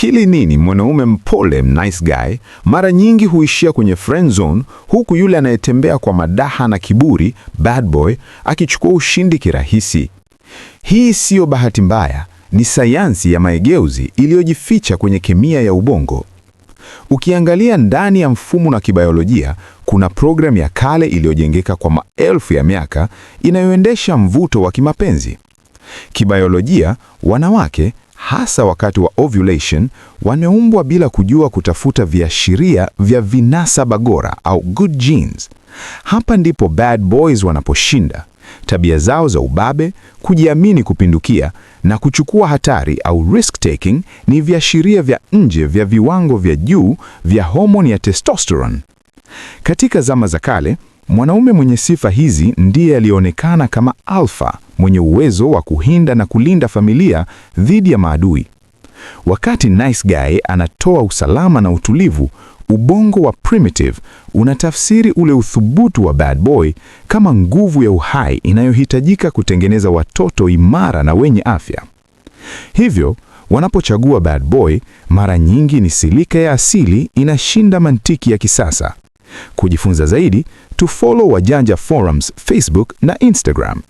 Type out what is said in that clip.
Akili nini mwanaume mpole nice guy mara nyingi huishia kwenye friend zone, huku yule anayetembea kwa madaha na kiburi bad boy akichukua ushindi kirahisi. Hii siyo bahati mbaya, ni sayansi ya maegeuzi iliyojificha kwenye kemia ya ubongo. Ukiangalia ndani ya mfumo na kibiolojia, kuna programu ya kale iliyojengeka kwa maelfu ya miaka inayoendesha mvuto wa kimapenzi. Kibiolojia, wanawake hasa wakati wa ovulation wameumbwa bila kujua kutafuta viashiria vya vinasaba bora au good genes. Hapa ndipo bad boys wanaposhinda. Tabia zao za ubabe, kujiamini kupindukia na kuchukua hatari au risk taking ni viashiria vya nje vya viwango vya juu vya homoni ya testosterone. Katika zama za kale, mwanaume mwenye sifa hizi ndiye alionekana kama alpha, mwenye uwezo wa kuhinda na kulinda familia dhidi ya maadui. Wakati nice guy anatoa usalama na utulivu, ubongo wa primitive unatafsiri ule uthubutu wa bad boy kama nguvu ya uhai inayohitajika kutengeneza watoto imara na wenye afya. Hivyo, wanapochagua bad boy, mara nyingi ni silika ya asili inashinda mantiki ya kisasa. Kujifunza zaidi, tufollow Wajanja Forums Facebook na Instagram.